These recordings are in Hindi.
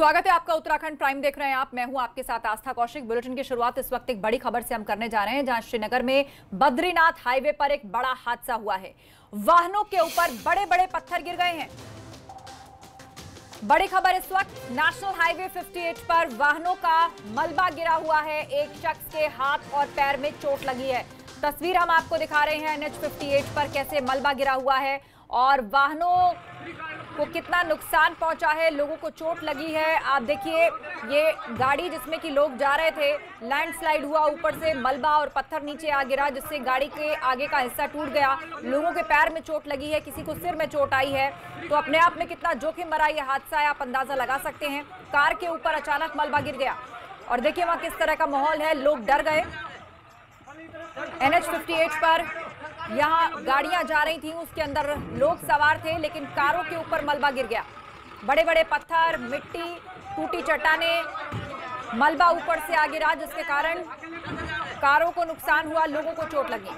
स्वागत है आपका। उत्तराखंड प्राइम देख रहे हैं आप। मैं हूं आपके साथ आस्था कौशिक। बुलेटिन की शुरुआत इस वक्त एक बड़ी खबर से हम करने जा रहे हैं, जहां श्रीनगर में बद्रीनाथ हाईवे पर एक बड़ा हादसा हुआ है। वाहनों के ऊपर बड़े बड़े पत्थर गिर गए हैं। बड़ी खबर इस वक्त, नेशनल हाईवे 58 पर वाहनों का मलबा गिरा हुआ है। एक शख्स के हाथ और पैर में चोट लगी है। तस्वीर हम आपको दिखा रहे हैं NH 58 पर कैसे मलबा गिरा हुआ है और वाहनों को कितना नुकसान पहुंचा है, लोगों को चोट लगी है। आप देखिए, ये गाड़ी जिसमें कि लोग जा रहे थे, लैंडस्लाइड हुआ, ऊपर से मलबा और पत्थर नीचे आ गिरा, जिससे गाड़ी के आगे का हिस्सा टूट गया। लोगों के पैर में चोट लगी है, किसी को सिर में चोट आई है। तो अपने आप में कितना जोखिम भरा ये हादसा है, आप अंदाजा लगा सकते हैं। कार के ऊपर अचानक मलबा गिर गया और देखिए वहां किस तरह का माहौल है, लोग डर गए। NH 58 पर यहाँ गाड़ियां जा रही थी, उसके अंदर लोग सवार थे, लेकिन कारों के ऊपर मलबा गिर गया। बड़े बड़े पत्थर, मिट्टी, टूटी चट्टानें, मलबा ऊपर से आ गिरा, जिसके कारण कारों को नुकसान हुआ, लोगों को चोट लगी।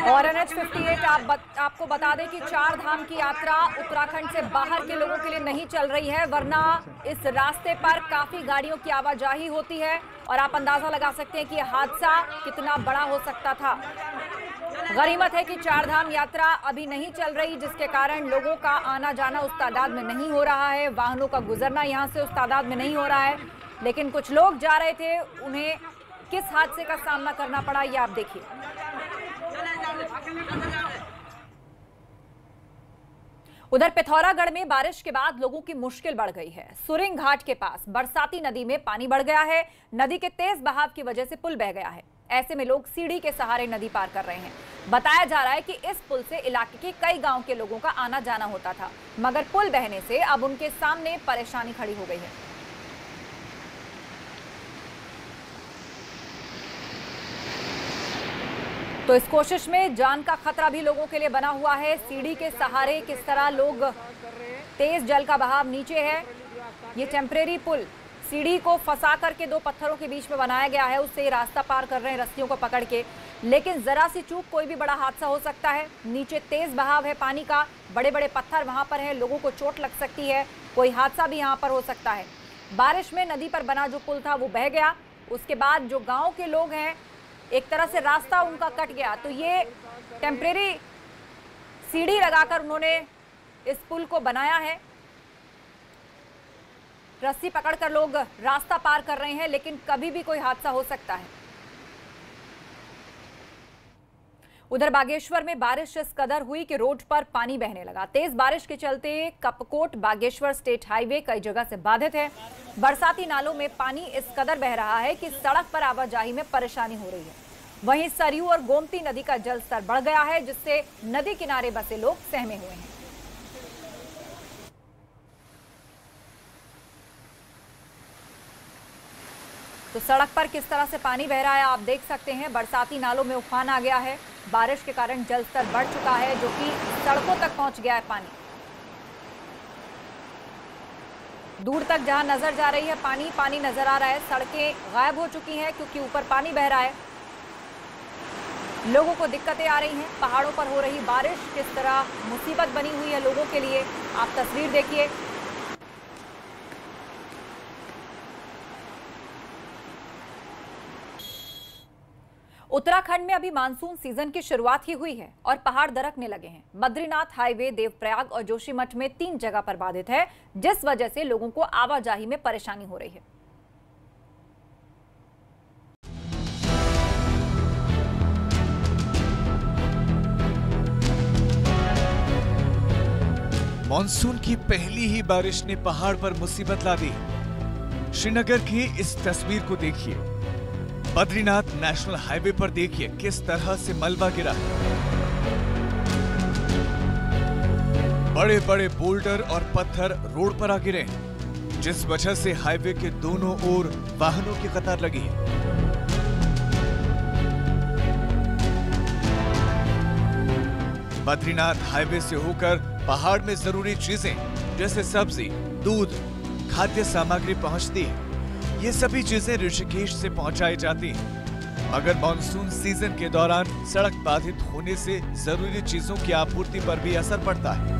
और NH 58 आपको बता दें कि 4 धाम की यात्रा उत्तराखंड से बाहर के लोगों के लिए नहीं चल रही है, वरना इस रास्ते पर काफी गाड़ियों की आवाजाही होती है और आप अंदाजा लगा सकते हैं कि यह हादसा कितना बड़ा हो सकता था। गनीमत है कि 4 धाम यात्रा अभी नहीं चल रही, जिसके कारण लोगों का आना जाना उस तादाद में नहीं हो रहा है, वाहनों का गुजरना यहां से उस तादाद में नहीं हो रहा है। लेकिन कुछ लोग जा रहे थे, उन्हें किस हादसे का सामना करना पड़ा, ये आप देखिए। उधर पिथौरागढ़ में बारिश के बाद लोगों की मुश्किल बढ़ गई है। सुरिंग घाट के पास बरसाती नदी में पानी बढ़ गया है। नदी के तेज बहाव की वजह से पुल बह गया है। ऐसे में लोग सीढ़ी के सहारे नदी पार कर रहे हैं। बताया जा रहा है कि इस पुल से इलाके के कई गांव के लोगों का आना जाना होता था, मगर पुल बहने से अब उनके सामने परेशानी खड़ी हो गई है। तो इस कोशिश में जान का खतरा भी लोगों के लिए बना हुआ है। सीढ़ी के सहारे किस तरह लोग, तेज जल का बहाव नीचे है। ये टेम्परेरी पुल सीढ़ी को फंसा करके 2 पत्थरों के बीच में बनाया गया है, उससे रास्ता पार कर रहे हैं रस्सियों को पकड़ के। लेकिन जरा सी चूक, कोई भी बड़ा हादसा हो सकता है। नीचे तेज बहाव है पानी का, बड़े बड़े पत्थर वहां पर है, लोगों को चोट लग सकती है, कोई हादसा भी यहाँ पर हो सकता है। बारिश में नदी पर बना जो पुल था वो बह गया। उसके बाद जो गाँव के लोग हैं, एक तरह से रास्ता उनका कट गया। तो ये टेम्परेरी सीढ़ी लगाकर उन्होंने इस पुल को बनाया है। रस्सी पकड़कर लोग रास्ता पार कर रहे हैं, लेकिन कभी भी कोई हादसा हो सकता है। उधर बागेश्वर में बारिश इस कदर हुई कि रोड पर पानी बहने लगा। तेज बारिश के चलते कपकोट बागेश्वर स्टेट हाईवे कई जगह से बाधित है। बरसाती नालों में पानी इस कदर बह रहा है कि सड़क पर आवाजाही में परेशानी हो रही है। वहीं सरयू और गोमती नदी का जलस्तर बढ़ गया है, जिससे नदी किनारे बसे लोग सहमे हुए हैं। तो सड़क पर किस तरह से पानी बह रहा है आप देख सकते हैं। बरसाती नालों में उफान आ गया है। बारिश के कारण जलस्तर बढ़ चुका है, जो कि सड़कों तक पहुंच गया है पानी। दूर तक जहां नजर जा रही है पानी पानी नजर आ रहा है। सड़कें गायब हो चुकी हैं क्योंकि ऊपर पानी बह रहा है। लोगों को दिक्कतें आ रही हैं। पहाड़ों पर हो रही बारिश किस तरह मुसीबत बनी हुई है लोगों के लिए, आप तस्वीर देखिए। उत्तराखंड में अभी मानसून सीजन की शुरुआत ही हुई है और पहाड़ दरकने लगे हैं। बद्रीनाथ हाईवे देवप्रयाग और जोशीमठ में 3 जगह पर बाधित है, जिस वजह से लोगों को आवाजाही में परेशानी हो रही है। मॉनसून की पहली ही बारिश ने पहाड़ पर मुसीबत ला दी। श्रीनगर की इस तस्वीर को देखिए। बद्रीनाथ नेशनल हाईवे पर देखिए किस तरह से मलबा गिरा। बड़े बड़े बोल्डर और पत्थर रोड पर आ गिरे, जिस वजह से हाईवे के दोनों ओर वाहनों की कतार लगी है। बद्रीनाथ हाईवे से होकर पहाड़ में जरूरी चीजें जैसे सब्जी, दूध, खाद्य सामग्री पहुंचती है। ये सभी चीजें ऋषिकेश से पहुंचाई जाती हैं। मगर मॉनसून सीजन के दौरान सड़क बाधित होने से जरूरी चीजों की आपूर्ति पर भी असर पड़ता है।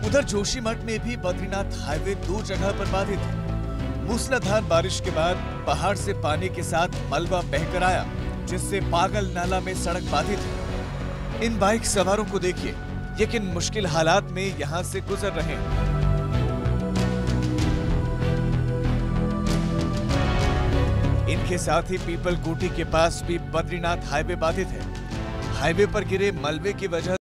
उधर जोशीमठ में भी बद्रीनाथ हाईवे 2 जगह पर बाधित है। मूसलाधार बारिश के बाद पहाड़ से पानी के साथ मलबा बहकर आया, जिससे पागल नाला में सड़क बाधित है। इन बाइक सवारों को देखिए, ये किन मुश्किल हालात में यहां से गुजर रहे हैं। इनके साथ ही पीपल कोटी के पास भी बद्रीनाथ हाईवे बाधित है। हाईवे पर गिरे मलबे की वजह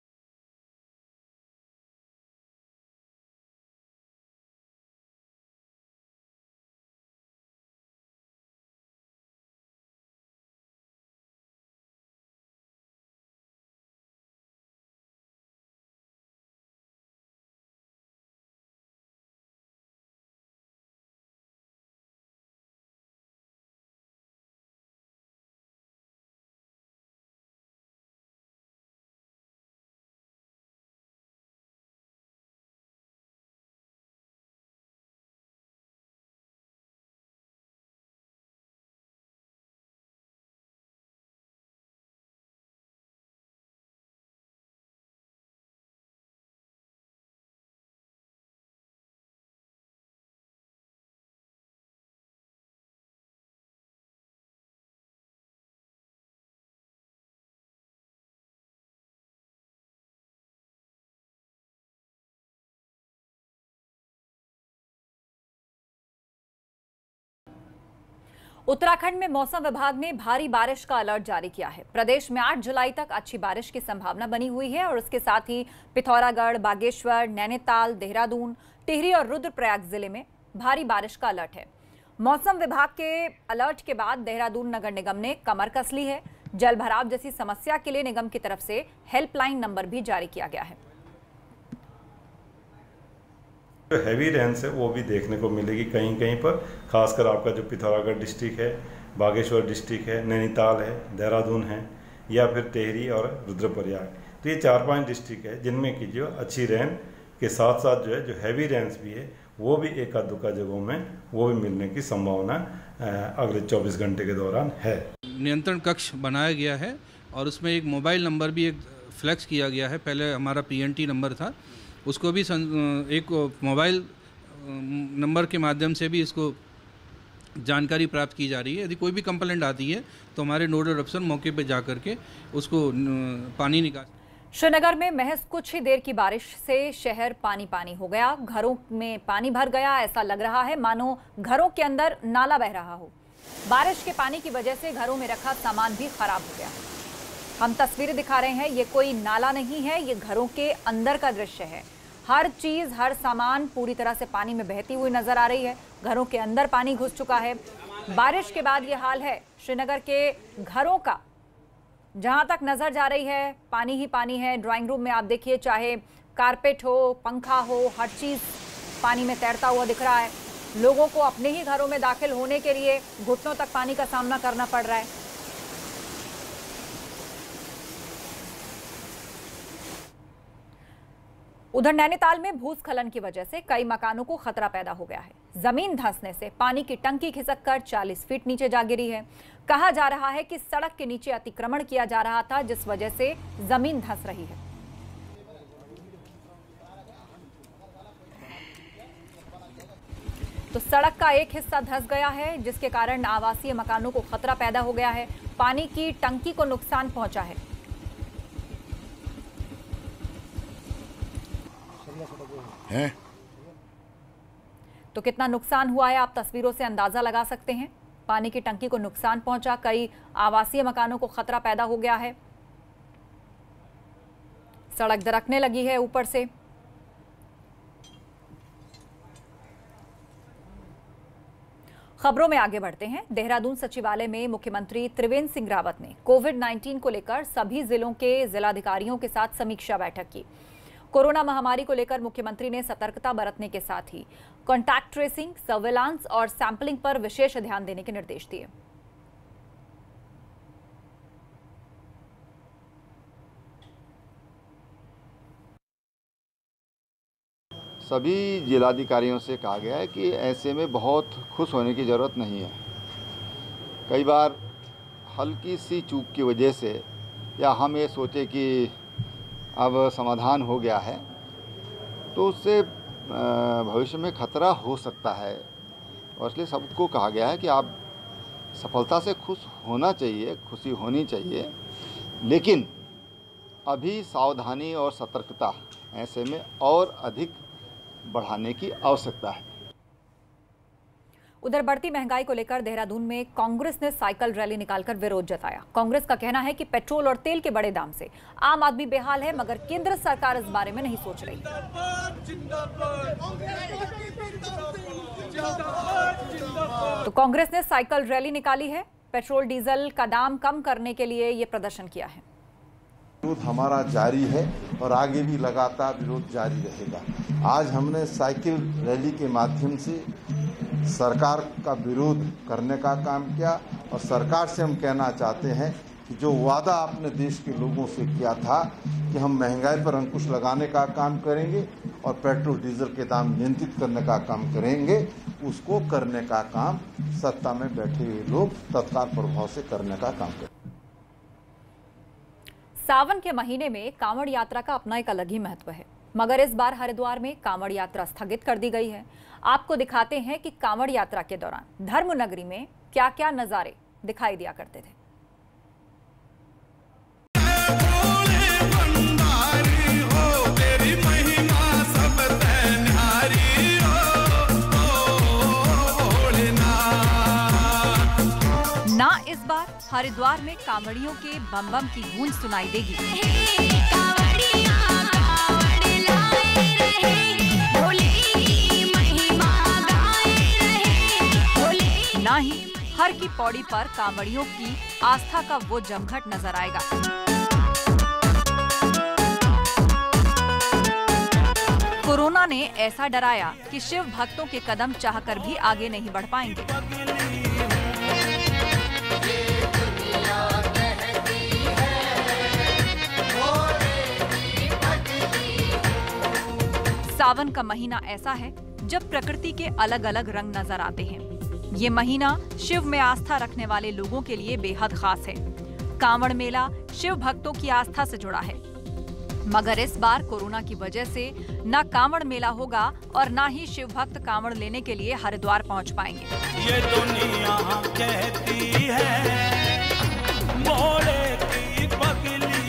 उत्तराखंड में मौसम विभाग ने भारी बारिश का अलर्ट जारी किया है। प्रदेश में 8 जुलाई तक अच्छी बारिश की संभावना बनी हुई है और उसके साथ ही पिथौरागढ़, बागेश्वर, नैनीताल, देहरादून, टिहरी और रुद्रप्रयाग जिले में भारी बारिश का अलर्ट है। मौसम विभाग के अलर्ट के बाद देहरादून नगर निगम ने कमर कस ली है। जल भराव जैसी समस्या के लिए निगम की तरफ से हेल्पलाइन नंबर भी जारी किया गया है। जो हैवी रेंस है वो भी देखने को मिलेगी कहीं कहीं पर, खासकर आपका जो पिथौरागढ़ डिस्ट्रिक्ट है, बागेश्वर डिस्ट्रिक्ट है, नैनीताल है, देहरादून है या फिर टिहरी और रुद्रप्रयाग। तो ये 4-5 डिस्ट्रिक्ट है जिनमें की जो अच्छी रेन के साथ साथ जो है जो हैवी रेंस भी है वो भी एक आध दुका जगहों में वो भी मिलने की संभावना अगले 24 घंटे के दौरान है। नियंत्रण कक्ष बनाया गया है और उसमें एक मोबाइल नंबर भी एक फ्लैक्स किया गया है। पहले हमारा PNT नंबर था, उसको भी एक मोबाइल नंबर के माध्यम से भी इसको जानकारी प्राप्त की जा रही है। यदि कोई भी कंप्लेंट आती है तो हमारे नोडल अफसर मौके पर जा करके उसको पानी निकाल। श्रीनगर में महज कुछ ही देर की बारिश से शहर पानी पानी हो गया। घरों में पानी भर गया, ऐसा लग रहा है मानो घरों के अंदर नाला बह रहा हो। बारिश के पानी की वजह से घरों में रखा सामान भी खराब हो गया। हम तस्वीरें दिखा रहे हैं, ये कोई नाला नहीं है, ये घरों के अंदर का दृश्य है। हर चीज, हर सामान पूरी तरह से पानी में बहती हुई नजर आ रही है। घरों के अंदर पानी घुस चुका है। बारिश के बाद ये हाल है श्रीनगर के घरों का। जहां तक नजर जा रही है पानी ही पानी है। ड्राइंग रूम में आप देखिए, चाहे कारपेट हो, पंखा हो, हर चीज पानी में तैरता हुआ दिख रहा है। लोगों को अपने ही घरों में दाखिल होने के लिए घुटनों तक पानी का सामना करना पड़ रहा है। उधर नैनीताल में भूस्खलन की वजह से कई मकानों को खतरा पैदा हो गया है। जमीन धंसने से पानी की टंकी खिसककर 40 फीट नीचे जा गिरी है। कहा जा रहा है कि सड़क के नीचे अतिक्रमण किया जा रहा था, जिस वजह से जमीन धंस रही है। तो सड़क का एक हिस्सा धंस गया है, जिसके कारण आवासीय मकानों को खतरा पैदा हो गया है। पानी की टंकी को नुकसान पहुंचा है। तो कितना नुकसान हुआ है आप तस्वीरों से अंदाजा लगा सकते हैं। पानी की टंकी को नुकसान पहुंचा, कई आवासीय मकानों को खतरा पैदा हो गया है। सड़क दरकने लगी है ऊपर से। खबरों में आगे बढ़ते हैं। देहरादून सचिवालय में मुख्यमंत्री त्रिवेंद्र सिंह रावत ने कोविड-19 को लेकर सभी जिलों के जिलाधिकारियों के साथ समीक्षा बैठक की। कोरोना महामारी को लेकर मुख्यमंत्री ने सतर्कता बरतने के साथ ही कॉन्टैक्ट ट्रेसिंग, सर्विलांस और सैंपलिंग पर विशेष ध्यान देने के निर्देश दिए। सभी जिलाधिकारियों से कहा गया है कि ऐसे में बहुत खुश होने की ज़रूरत नहीं है। कई बार हल्की सी चूक की वजह से या हम ये सोचे कि अब समाधान हो गया है तो उससे भविष्य में खतरा हो सकता है, और इसलिए सबको कहा गया है कि आप सफलता से खुश होना चाहिए, खुशी होनी चाहिए, लेकिन अभी सावधानी और सतर्कता ऐसे में और अधिक बढ़ाने की आवश्यकता है। उधर बढ़ती महंगाई को लेकर देहरादून में कांग्रेस ने साइकिल रैली निकालकर विरोध जताया। कांग्रेस का कहना है कि पेट्रोल और तेल के बढ़े दाम से आम आदमी बेहाल है, मगर केंद्र सरकार इस बारे में नहीं सोच रही। तो कांग्रेस ने साइकिल रैली निकाली है। पेट्रोल डीजल का दाम कम करने के लिए ये प्रदर्शन किया है। विरोध हमारा जारी है और आगे भी लगातार विरोध जारी रहेगा। आज हमने साइकिल रैली के माध्यम से सरकार का विरोध करने का काम किया और सरकार से हम कहना चाहते हैं कि जो वादा आपने देश के लोगों से किया था कि हम महंगाई पर अंकुश लगाने का काम करेंगे और पेट्रोल डीजल के दाम नियंत्रित करने का काम करेंगे, उसको करने का काम सत्ता में बैठे हुए लोग तत्काल प्रभाव से करने का काम करें। सावन के महीने में कांवड़ यात्रा का अपना एक अलग ही महत्व है, मगर इस बार हरिद्वार में कांवड़ यात्रा स्थगित कर दी गई है। आपको दिखाते हैं कि कांवड़ यात्रा के दौरान धर्म नगरी में क्या क्या नजारे दिखाई दिया करते थे। ना इस बार हरिद्वार में कांवड़ियों के बम बम की गूंज सुनाई देगी, ना ही हर की पौड़ी पर कांवड़ियों की आस्था का वो जमघट नजर आएगा। कोरोना ने ऐसा डराया कि शिव भक्तों के कदम चाहकर भी आगे नहीं बढ़ पाएंगे। सावन का महीना ऐसा है जब प्रकृति के अलग अलग रंग नजर आते हैं। ये महीना शिव में आस्था रखने वाले लोगों के लिए बेहद खास है। कांवड़ मेला शिव भक्तों की आस्था से जुड़ा है, मगर इस बार कोरोना की वजह से न कांवड़ मेला होगा और न ही शिव भक्त कांवड़ लेने के लिए हरिद्वार पहुंच पाएंगे। ये दुनिया कहती है मोले की पगली।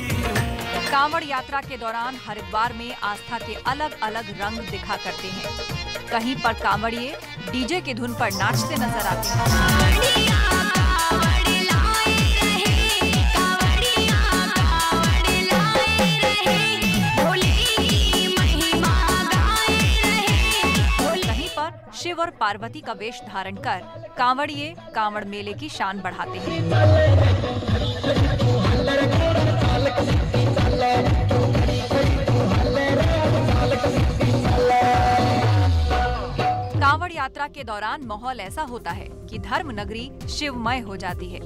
कांवड़ यात्रा के दौरान हरिद्वार में आस्था के अलग अलग रंग दिखा करते हैं। कहीं पर कांवड़िए डीजे की धुन पर नाचते नजर आते हैं। शिव और पार्वती का वेश धारण कर कांवड़िए कांवड़ मेले की शान बढ़ाते हैं। कांवड़ यात्रा के दौरान माहौल ऐसा होता है कि धर्म नगरी शिवमय हो जाती है।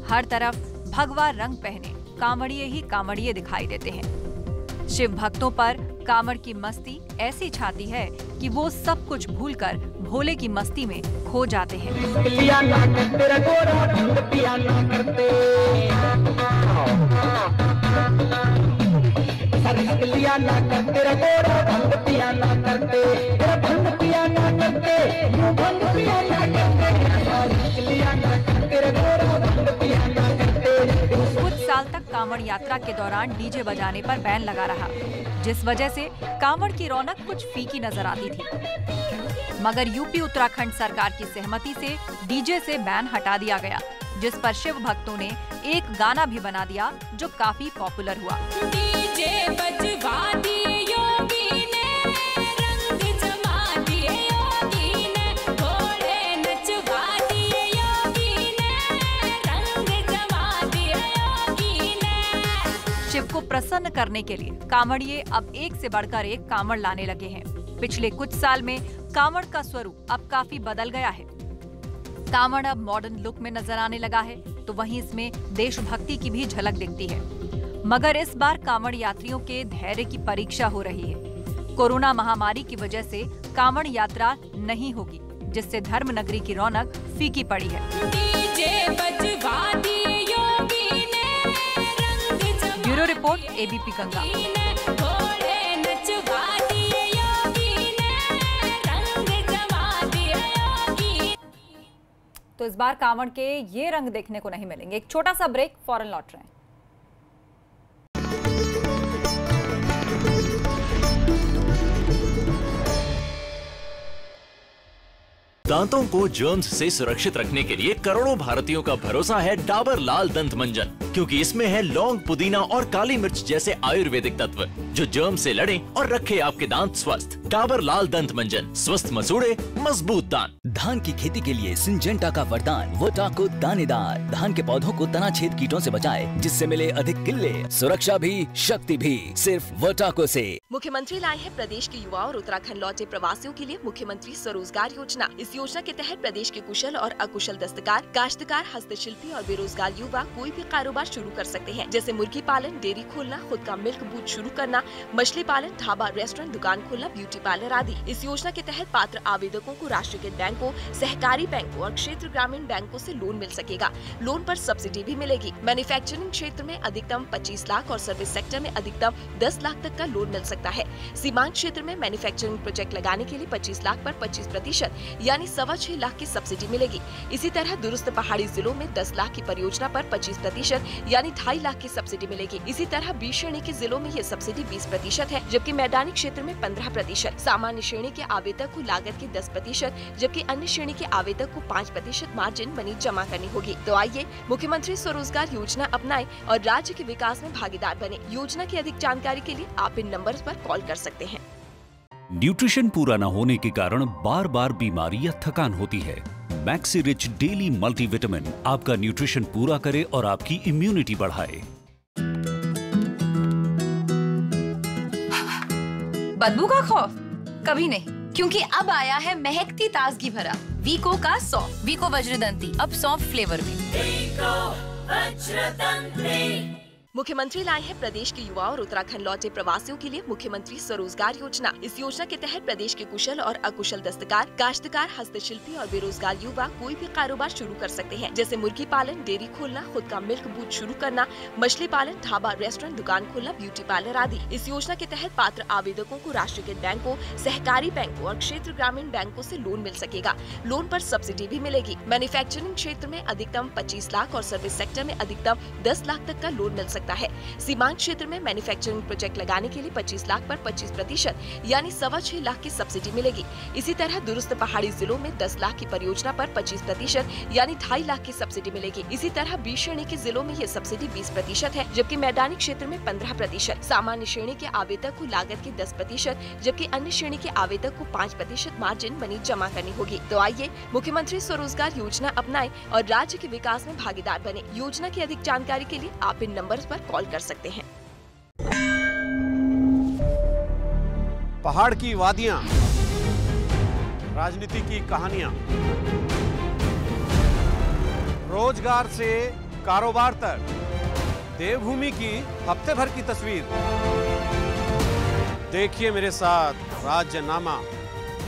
हर तरफ भगवा रंग पहने कांवड़िए ही कांवड़िए दिखाई देते हैं। शिव भक्तों पर कांवड़ की मस्ती ऐसी छाती है कि वो सब कुछ भूलकर भोले की मस्ती में खो जाते हैं। कुछ साल तक कांवड़ यात्रा के दौरान डीजे बजाने पर बैन लगा रहा, जिस वजह से कांवड़ की रौनक कुछ फीकी नजर आती थी। मगर यूपी उत्तराखंड सरकार की सहमति से डीजे से बैन हटा दिया गया, जिस पर शिव भक्तों ने एक गाना भी बना दिया जो काफी पॉपुलर हुआ। डीजे बजवा दिए योगी ने, रंग जमा दिए योगी ने, घोड़े नचवा दिए योगी ने, रंग जमा दिए योगी ने। शिव को प्रसन्न करने के लिए कांवड़िए अब एक से बढ़कर एक कांवड़ लाने लगे हैं। पिछले कुछ साल में कांवड़ का स्वरूप अब काफी बदल गया है। कांवड़ अब मॉडर्न लुक में नजर आने लगा है, तो वहीं इसमें देशभक्ति की भी झलक दिखती है। मगर इस बार कांवड़ यात्रियों के धैर्य की परीक्षा हो रही है। कोरोना महामारी की वजह से कांवड़ यात्रा नहीं होगी, जिससे धर्म नगरी की रौनक फीकी पड़ी है। Bureau report, ABP Ganga. तो इस बार कांवड़ के ये रंग देखने को नहीं मिलेंगे। एक छोटा सा ब्रेक, फौरन लौट रहे हैं। दांतों को जर्म्स से सुरक्षित रखने के लिए करोड़ों भारतीयों का भरोसा है डाबर लाल दंत मंजन, क्योंकि इसमें है लौंग, पुदीना और काली मिर्च जैसे आयुर्वेदिक तत्व जो जर्म से लड़े और रखे आपके दांत स्वस्थ। डाबर लाल दंत मंजन, स्वस्थ मसूड़े, मजबूत दांत। धान की खेती के लिए सिंजेंटा का वरदान, वोटाको दानेदार। धान के पौधों को तना छेद कीटों से बचाए, जिससे मिले अधिक किले, सुरक्षा भी, शक्ति भी, सिर्फ वोटाको से। मुख्यमंत्री लाए हैं प्रदेश के युवा और उत्तराखंड लौटे प्रवासियों के लिए मुख्यमंत्री स्वरोजगार योजना। इस योजना के तहत प्रदेश के कुशल और अकुशल दस्तकार, काश्तकार, हस्तशिल्पी और बेरोजगार युवा कोई भी कारोबार शुरू कर सकते हैं, जैसे मुर्गी पालन, डेयरी खोलना, खुद का मिल्क बूथ शुरू करना, मछली पालन, ढाबा, रेस्टोरेंट, दुकान खोलना, ब्यूटी पार्लर आदि। इस योजना के तहत पात्र आवेदकों को राष्ट्रीयकृत बैंकों, सहकारी बैंकों और क्षेत्र ग्रामीण बैंकों से लोन मिल सकेगा। लोन पर सब्सिडी भी मिलेगी। मैन्युफैक्चरिंग क्षेत्र में अधिकतम 25 लाख और सर्विस सेक्टर में अधिकतम 10 लाख तक का लोन मिल सकता है। सीमांत क्षेत्र में मैन्युफैक्चरिंग प्रोजेक्ट लगाने के लिए 25 लाख पर 25% यानी 6.25 लाख की सब्सिडी मिलेगी। इसी तरह दूरस्थ पहाड़ी जिलों में 10 लाख की परियोजना पर 25% यानी 2.5 लाख की सब्सिडी मिलेगी। इसी तरह बी श्रेणी के जिलों में ये सब्सिडी 20% है, जबकि मैदानी क्षेत्र में 15%। सामान्य श्रेणी के आवेदक को लागत के 10%, जबकि अन्य श्रेणी के आवेदक को 5% मार्जिन मनी जमा करनी होगी। तो आइए मुख्यमंत्री स्वरोजगार योजना अपनाएं और राज्य के विकास में भागीदार बने। योजना की अधिक जानकारी के लिए आप इन नंबर्स पर कॉल कर सकते हैं। न्यूट्रिशन पूरा न होने के कारण बार बार बीमारी या थकान होती है। मैक्सी रिच डेली मल्टीविटामिन आपका न्यूट्रिशन पूरा करे और आपकी इम्यूनिटी बढ़ाए। बदबू का खौफ कभी नहीं, क्योंकि अब आया है महकती ताजगी भरा वीको का सौंफ। वीको वज्रदंती, अब सौंफ फ्लेवर में। वीको वज्रदंती। मुख्यमंत्री लाए हैं प्रदेश के युवा और उत्तराखंड लौटे प्रवासियों के लिए मुख्यमंत्री स्वरोजगार योजना। इस योजना के तहत प्रदेश के कुशल और अकुशल दस्तकार, काश्तकार, हस्तशिल्पी और बेरोजगार युवा कोई भी कारोबार शुरू कर सकते हैं, जैसे मुर्गी पालन, डेयरी खोलना, खुद का मिल्क बूथ शुरू करना, मछली पालन, ढाबा, रेस्टोरेंट, दुकान खोलना, ब्यूटी पार्लर आदि। इस योजना के तहत पात्र आवेदकों को राष्ट्रीयकृत बैंकों, सहकारी बैंकों और क्षेत्र ग्रामीण बैंकों से लोन मिल सकेगा। लोन पर सब्सिडी भी मिलेगी। मैन्युफैक्चरिंग क्षेत्र में अधिकतम 25 लाख और सर्विस सेक्टर में अधिकतम 10 लाख तक का लोन मिल सकता है। सीमांत क्षेत्र में मैन्युफैक्चरिंग प्रोजेक्ट लगाने के लिए 25 लाख पर 25% यानी 6.25 लाख की सब्सिडी मिलेगी। इसी तरह दूरस्थ पहाड़ी जिलों में 10 लाख की परियोजना पर 25% यानी 2.5 लाख की सब्सिडी मिलेगी। इसी तरह बी श्रेणी के जिलों में ये सब्सिडी 20% है, जबकि मैदानी क्षेत्र में 15%। सामान्य श्रेणी के आवेदक को लागत के 10%, जबकि अन्य श्रेणी के आवेदक को 5% मार्जिन मनी जमा करनी होगी। तो आइए मुख्यमंत्री स्वरोजगार योजना अपनाएं और राज्य के विकास में भागीदार बने। योजना की अधिक जानकारी के लिए आप इन नंबर्स पर कॉल कर सकते हैं। पहाड़ की वादियां, राजनीति की कहानियां, रोजगार से कारोबार तक, देवभूमि की हफ्ते भर की तस्वीर। देखिए मेरे साथ राज्यनामा,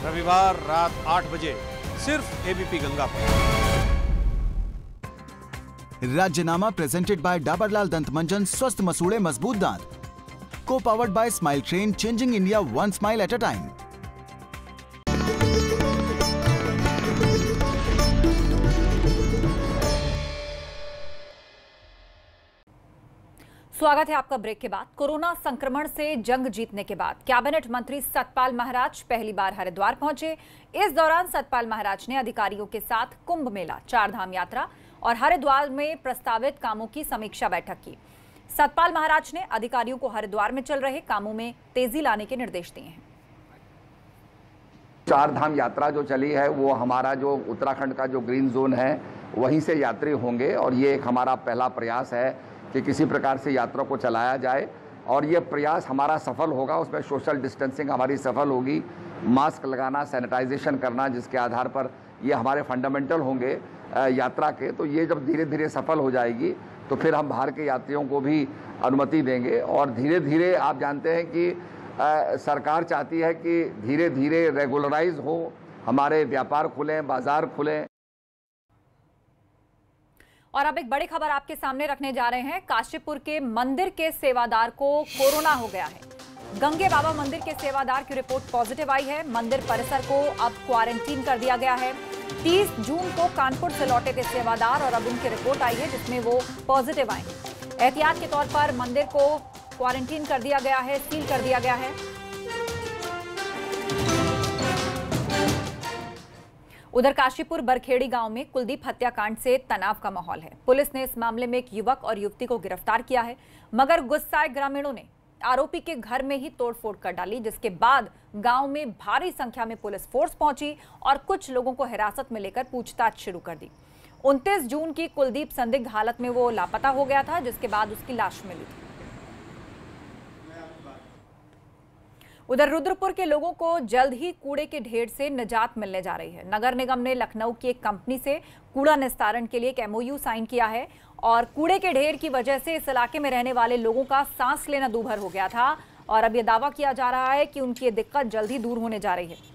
रविवार रात 8 बजे सिर्फ एबीपी गंगा पर। राज्यनामा प्रेजेंटेड बाय डाबरलाल दंत मंजन, स्वस्थ मसूड़े, मजबूत दांत। को powered by smile train, changing India one smile at a time. स्वागत है आपका ब्रेक के बाद। कोरोना संक्रमण से जंग जीतने के बाद कैबिनेट मंत्री सतपाल महाराज पहली बार हरिद्वार पहुंचे। इस दौरान सतपाल महाराज ने अधिकारियों के साथ कुंभ मेला, चार धाम यात्रा और हरिद्वार में प्रस्तावित कामों की समीक्षा बैठक की। सतपाल महाराज ने अधिकारियों को हरिद्वार में चल रहे कामों में तेजी लाने के निर्देश दिए हैं। चार धाम यात्रा जो चली है वो हमारा जो उत्तराखंड का जो ग्रीन जोन है वहीं से यात्री होंगे और ये एक हमारा पहला प्रयास है कि किसी प्रकार से यात्रा को चलाया जाए और ये प्रयास हमारा सफल होगा। उसमें सोशल डिस्टेंसिंग हमारी सफल होगी, मास्क लगाना, सैनिटाइजेशन करना, जिसके आधार पर ये हमारे फंडामेंटल होंगे यात्रा के। तो ये जब धीरे धीरे सफल हो जाएगी तो फिर हम बाहर के यात्रियों को भी अनुमति देंगे और धीरे धीरे आप जानते हैं कि सरकार चाहती है कि धीरे धीरे रेगुलराइज हो, हमारे व्यापार खुलें, बाजार खुलें। और अब एक बड़ी खबर आपके सामने रखने जा रहे हैं। काशीपुर के मंदिर के सेवादार को कोरोना हो गया है। गंगे बाबा मंदिर के सेवादार की रिपोर्ट पॉजिटिव आई है। मंदिर परिसर को अब क्वारंटीन कर दिया गया है। 30 जून को कानपुर से लौटे थे सेवादार और अब उनकी रिपोर्ट आई है जिसमें वो पॉजिटिव आए। एहतियात के तौर पर मंदिर को क्वारंटीन कर दिया गया है, सील कर दिया गया है। उधर काशीपुर बरखेड़ी गांव में कुलदीप हत्याकांड से तनाव का माहौल है। पुलिस ने इस मामले में एक युवक और युवती को गिरफ्तार किया है, मगर गुस्साए ग्रामीणों ने आरोपी के घर में ही तोड़फोड़ कर डाली, जिसके बाद गांव में भारी संख्या में पुलिस फोर्स पहुंची और कुछ लोगों को हिरासत में लेकर पूछताछ शुरू कर दी। 29 जून की कुलदीप संदिग्ध हालत में वो लापता हो गया था, जिसके बाद उसकी लाश मिली थी। उधर रुद्रपुर के लोगों को जल्द ही कूड़े के ढेर से निजात मिलने जा रही है। नगर निगम ने लखनऊ की एक कंपनी से कूड़ा निस्तारण के लिए एक MOU साइन किया है और कूड़े के ढेर की वजह से इस इलाके में रहने वाले लोगों का सांस लेना दूभर हो गया था और अब यह दावा किया जा रहा है कि उनकी ये दिक्कत जल्द ही दूर होने जा रही है।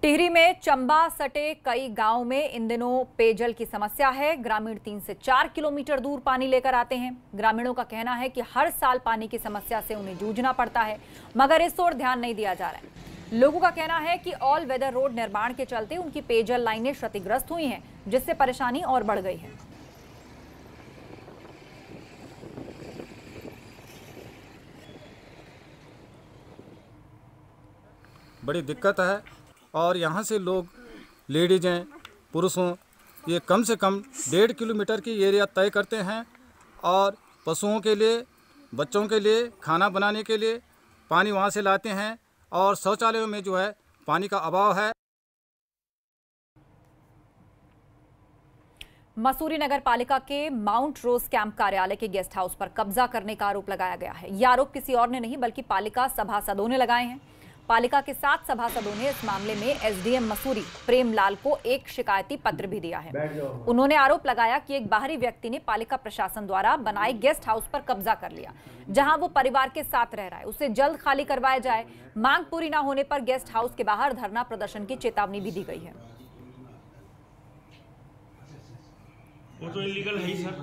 टिहरी में चंबा सटे कई गांव में इन दिनों पेयजल की समस्या है। ग्रामीण 3 से 4 किलोमीटर दूर पानी लेकर आते हैं। ग्रामीणों का कहना है कि हर साल पानी की समस्या से उन्हें जूझना पड़ता है, मगर इस ओर ध्यान नहीं दिया जा रहा है। लोगों का कहना है कि ऑल वेदर रोड निर्माण के चलते उनकी पेयजल लाइनें क्षतिग्रस्त हुई हैं, जिससे परेशानी और बढ़ गई है। बड़ी दिक्कत है और यहाँ से लोग लेडीज हैं, पुरुषों, ये कम से कम 1.5 किलोमीटर की एरिया तय करते हैं और पशुओं के लिए, बच्चों के लिए, खाना बनाने के लिए पानी वहाँ से लाते हैं और शौचालयों में जो है पानी का अभाव है। मसूरी नगर पालिका के माउंट रोज कैंप कार्यालय के गेस्ट हाउस पर कब्जा करने का आरोप लगाया गया है। यह आरोप किसी और ने नहीं बल्कि पालिका सभासदों ने लगाए हैं। पालिका के 7 सभासदों ने इस मामले में SDM मसूरी प्रेमलाल को एक शिकायती पत्र भी दिया है। उन्होंने आरोप लगाया कि एक बाहरी व्यक्ति ने पालिका प्रशासन द्वारा बनाए गेस्ट हाउस पर कब्जा कर लिया, जहां वो परिवार के साथ रह रहा है। उसे जल्द खाली करवाया जाए। मांग पूरी न होने पर गेस्ट हाउस के बाहर धरना प्रदर्शन की चेतावनी भी दी गई है। वो तो इलीगल है ही सर।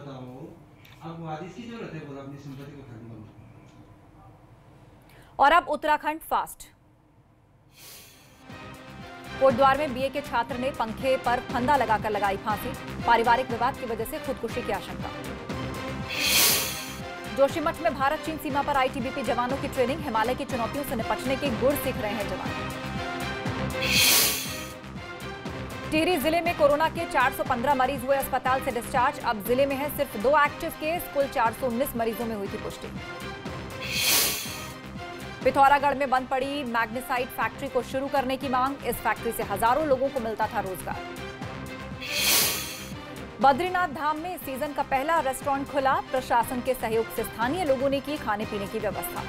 और अब उत्तराखंड फास्ट। कोटद्वार में BA के छात्र ने पंखे पर फंदा लगाकर लगाई फांसी। पारिवारिक विवाद की वजह से खुदकुशी की आशंका। जोशीमठ में भारत चीन सीमा पर ITBP जवानों की ट्रेनिंग। हिमालय की चुनौतियों से निपटने के गुर सीख रहे हैं जवान। टिहरी जिले में कोरोना के 415 मरीज हुए अस्पताल से डिस्चार्ज। अब जिले में है सिर्फ 2 एक्टिव केस। कुल 419 मरीजों में हुई थी पुष्टि। पिथौरागढ़ में बंद पड़ी मैग्नेसाइट फैक्ट्री को शुरू करने की मांग। इस फैक्ट्री से हजारों लोगों को मिलता था रोजगार। बद्रीनाथ धाम में इस सीजन का पहला रेस्टोरेंट खुला। प्रशासन के सहयोग से स्थानीय लोगों ने की खाने पीने की व्यवस्था।